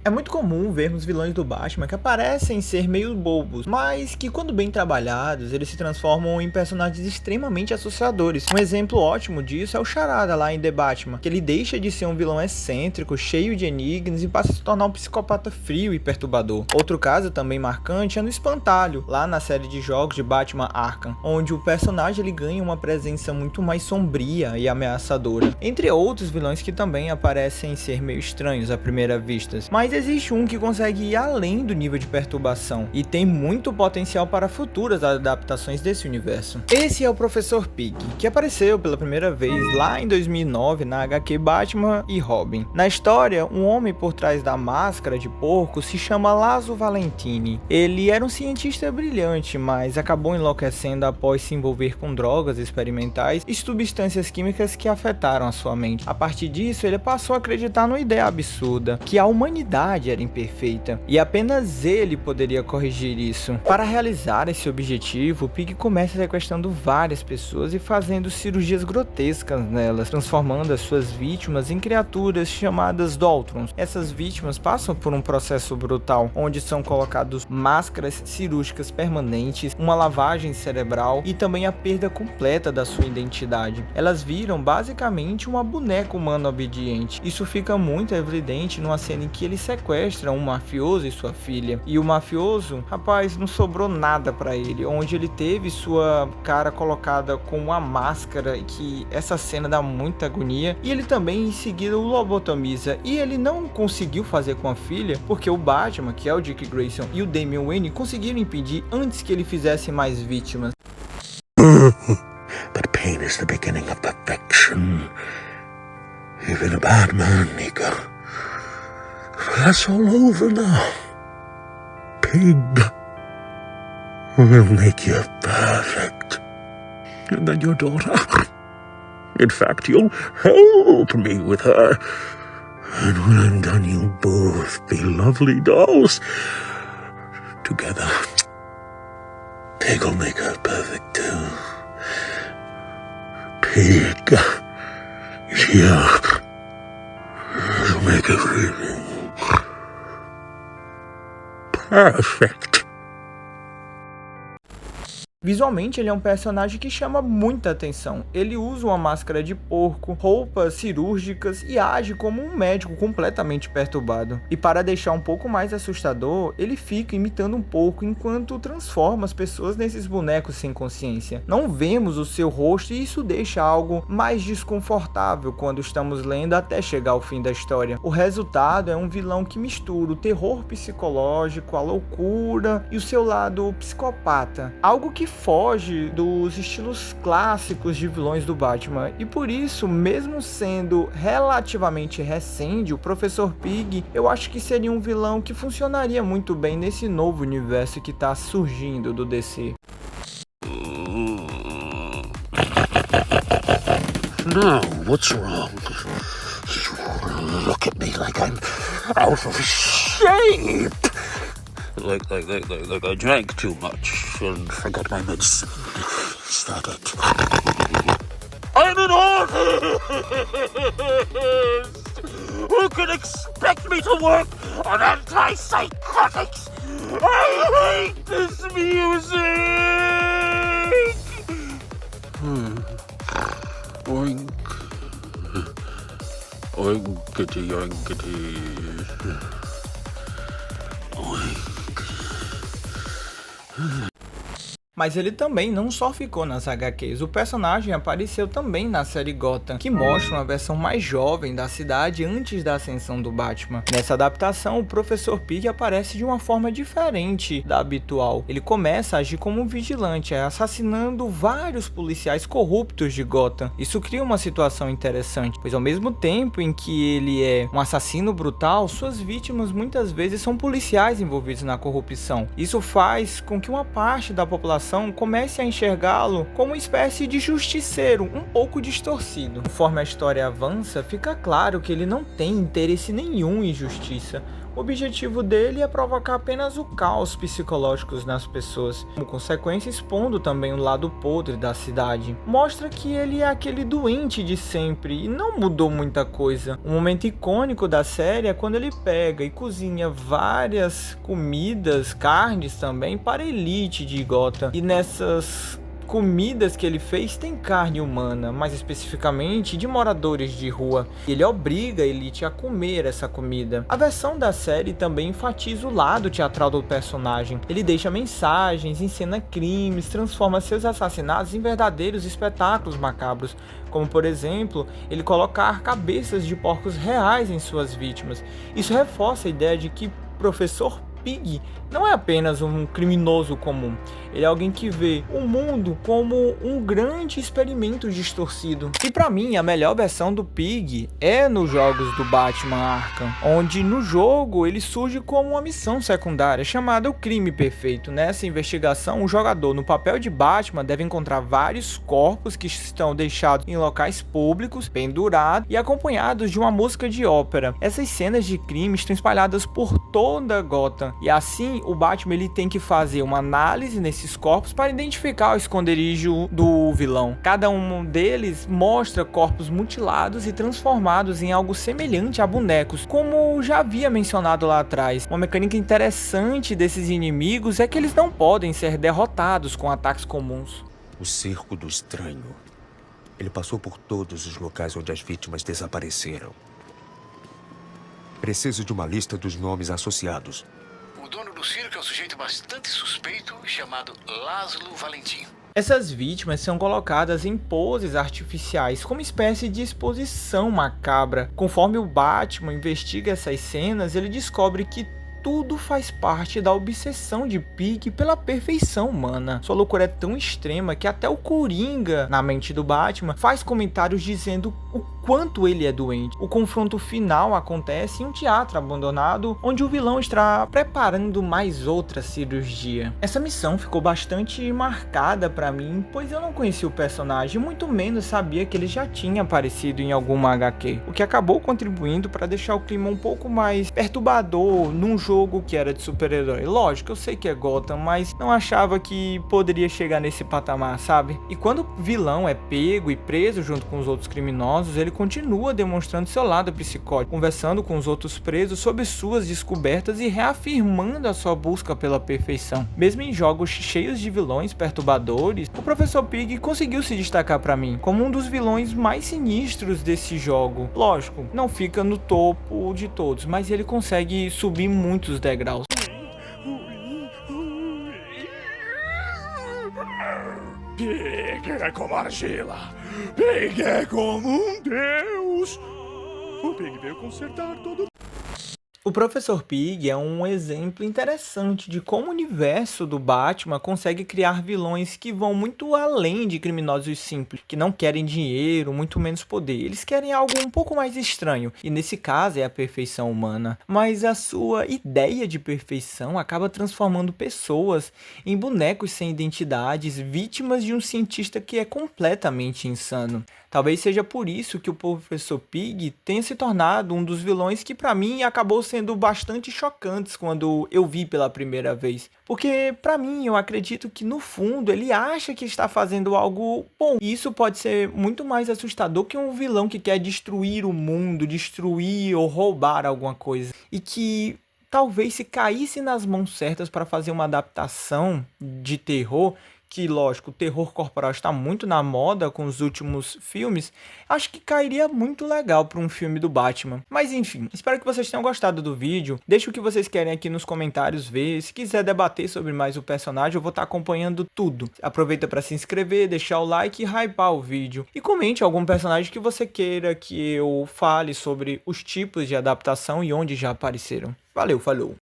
É muito comum vermos vilões do Batman que parecem ser meio bobos, mas que quando bem trabalhados, eles se transformam em personagens extremamente assustadores. Um exemplo ótimo disso é o Charada lá em The Batman, que ele deixa de ser um vilão excêntrico, cheio de enigmas e passa a se tornar um psicopata frio e perturbador. Outro caso também marcante é no Espantalho, lá na série de jogos de Batman Arkham, onde o personagem ele ganha uma presença muito mais sombria e ameaçadora. Entre outros vilões que também aparecem ser meio estranhos à primeira vista, mas existe um que consegue ir além do nível de perturbação e tem muito potencial para futuras adaptações desse universo. Esse é o Professor Pig, que apareceu pela primeira vez lá em 2009 na HQ Batman e Robin. Na história, um homem por trás da máscara de porco se chama Lazo Valentini. Ele era um cientista brilhante, mas acabou enlouquecendo após se envolver com drogas experimentais e substâncias químicas que afetaram a sua mente. A partir disso, ele passou a acreditar numa ideia absurda, que a humanidade era imperfeita e apenas ele poderia corrigir isso. Para realizar esse objetivo, Pig começa sequestrando várias pessoas e fazendo cirurgias grotescas nelas, transformando as suas vítimas em criaturas chamadas Doltrons. Essas vítimas passam por um processo brutal, onde são colocados máscaras cirúrgicas permanentes, uma lavagem cerebral e também a perda completa da sua identidade. Elas viram basicamente uma boneca humana obediente. Isso fica muito evidente numa cena em que ele sequestra um mafioso e sua filha. E o mafioso, rapaz, não sobrou nada pra ele, onde ele teve sua cara colocada com uma máscara, que essa cena dá muita agonia. E ele também em seguida o lobotomiza. E ele não conseguiu fazer com a filha, porque o Batman, que é o Dick Grayson, e o Damian Wayne conseguiram impedir antes que ele fizesse mais vítimas. But pain is the beginning of perfection. Even a bad man, Nico. That's all over now. Pig will make you perfect. And then your daughter. In fact, you'll help me with her. And when I'm done, you'll both be lovely dolls. Together. Pig will make her perfect too. Pig. Yeah. Will make everything perfect. Visualmente, ele é um personagem que chama muita atenção. Ele usa uma máscara de porco, roupas cirúrgicas e age como um médico completamente perturbado. E para deixar um pouco mais assustador, ele fica imitando um porco enquanto transforma as pessoas nesses bonecos sem consciência. Não vemos o seu rosto e isso deixa algo mais desconfortável quando estamos lendo até chegar ao fim da história. O resultado é um vilão que mistura o terror psicológico, a loucura e o seu lado psicopata. Algo que foge dos estilos clássicos de vilões do Batman, e por isso, mesmo sendo relativamente recente, o Professor Pig, eu acho que seria um vilão que funcionaria muito bem nesse novo universo que está surgindo do DC. Now, what's wrong? You look at me like I'm out of shape. Like I drank too much and forgot my medicine. Is that it? I'm an artist! Who could expect me to work on antipsychotics? I hate this music! Oink. Oinkity, oinkity. Oink. Mas ele também não só ficou nas HQs, o personagem apareceu também na série Gotham, que mostra uma versão mais jovem da cidade antes da ascensão do Batman. Nessa adaptação, o Professor Pig aparece de uma forma diferente da habitual. Ele começa a agir como um vigilante, assassinando vários policiais corruptos de Gotham. Isso cria uma situação interessante, pois ao mesmo tempo em que ele é um assassino brutal, suas vítimas muitas vezes são policiais envolvidos na corrupção. Isso faz com que uma parte da população comece a enxergá-lo como uma espécie de justiceiro, um pouco distorcido. Conforme a história avança, fica claro que ele não tem interesse nenhum em justiça. O objetivo dele é provocar apenas o caos psicológico nas pessoas, como consequência expondo também o lado podre da cidade. Mostra que ele é aquele doente de sempre e não mudou muita coisa. Um momento icônico da série é quando ele pega e cozinha várias comidas, carnes também, para a elite de Gotham. E nessas comidas que ele fez tem carne humana, mais especificamente de moradores de rua. Ele obriga a elite a comer essa comida. A versão da série também enfatiza o lado teatral do personagem. Ele deixa mensagens, encena crimes, transforma seus assassinatos em verdadeiros espetáculos macabros, como por exemplo, ele colocar cabeças de porcos reais em suas vítimas. Isso reforça a ideia de que Professor Pig não é apenas um criminoso comum, ele é alguém que vê o mundo como um grande experimento distorcido. E pra mim, a melhor versão do Pig é nos jogos do Batman Arkham, onde no jogo ele surge como uma missão secundária chamada o Crime Perfeito. Nessa investigação, o jogador no papel de Batman deve encontrar vários corpos que estão deixados em locais públicos, pendurados e acompanhados de uma música de ópera. Essas cenas de crime estão espalhadas por toda Gotham, e assim o Batman ele tem que fazer uma análise nesses corpos para identificar o esconderijo do vilão. Cada um deles mostra corpos mutilados e transformados em algo semelhante a bonecos, como já havia mencionado lá atrás. Uma mecânica interessante desses inimigos é que eles não podem ser derrotados com ataques comuns. O Cerco do Estranho. Ele passou por todos os locais onde as vítimas desapareceram. Preciso de uma lista dos nomes associados. O dono do circo é um sujeito bastante suspeito chamado Laszlo Valentim. Essas vítimas são colocadas em poses artificiais, como espécie de exposição macabra. Conforme o Batman investiga essas cenas, ele descobre que tudo faz parte da obsessão de Pig pela perfeição humana. Sua loucura é tão extrema que até o Coringa, na mente do Batman, faz comentários dizendo o quanto ele é doente. O confronto final acontece em um teatro abandonado, onde o vilão está preparando mais outra cirurgia. Essa missão ficou bastante marcada para mim, pois eu não conhecia o personagem, muito menos sabia que ele já tinha aparecido em alguma HQ, o que acabou contribuindo para deixar o clima um pouco mais perturbador num jogo que era de super-herói. Lógico, eu sei que é Gotham, mas não achava que poderia chegar nesse patamar, sabe? E quando o vilão é pego e preso junto com os outros criminosos, ele continua demonstrando seu lado psicótico, conversando com os outros presos sobre suas descobertas e reafirmando a sua busca pela perfeição. Mesmo em jogos cheios de vilões perturbadores, o Professor Pig conseguiu se destacar para mim como um dos vilões mais sinistros desse jogo. Lógico, não fica no topo de todos, mas ele consegue subir muitos degraus. Pig é como argila. Pig é como um deus. O Pig veio consertar todo. O Professor Pig é um exemplo interessante de como o universo do Batman consegue criar vilões que vão muito além de criminosos simples, que não querem dinheiro, muito menos poder. Eles querem algo um pouco mais estranho, e nesse caso é a perfeição humana. Mas a sua ideia de perfeição acaba transformando pessoas em bonecos sem identidades, vítimas de um cientista que é completamente insano. Talvez seja por isso que o Professor Pig tenha se tornado um dos vilões que para mim acabou sendo bastante chocantes quando eu vi pela primeira vez. Porque para mim eu acredito que no fundo ele acha que está fazendo algo bom. E isso pode ser muito mais assustador que um vilão que quer destruir o mundo, destruir ou roubar alguma coisa. E que talvez se caísse nas mãos certas para fazer uma adaptação de terror, que lógico, o terror corporal está muito na moda com os últimos filmes, acho que cairia muito legal para um filme do Batman. Mas enfim, espero que vocês tenham gostado do vídeo, deixe o que vocês querem aqui nos comentários ver, se quiser debater sobre mais o personagem eu vou estar acompanhando tudo. Aproveita para se inscrever, deixar o like e hypar o vídeo. E comente algum personagem que você queira que eu fale sobre os tipos de adaptação e onde já apareceram. Valeu, falou!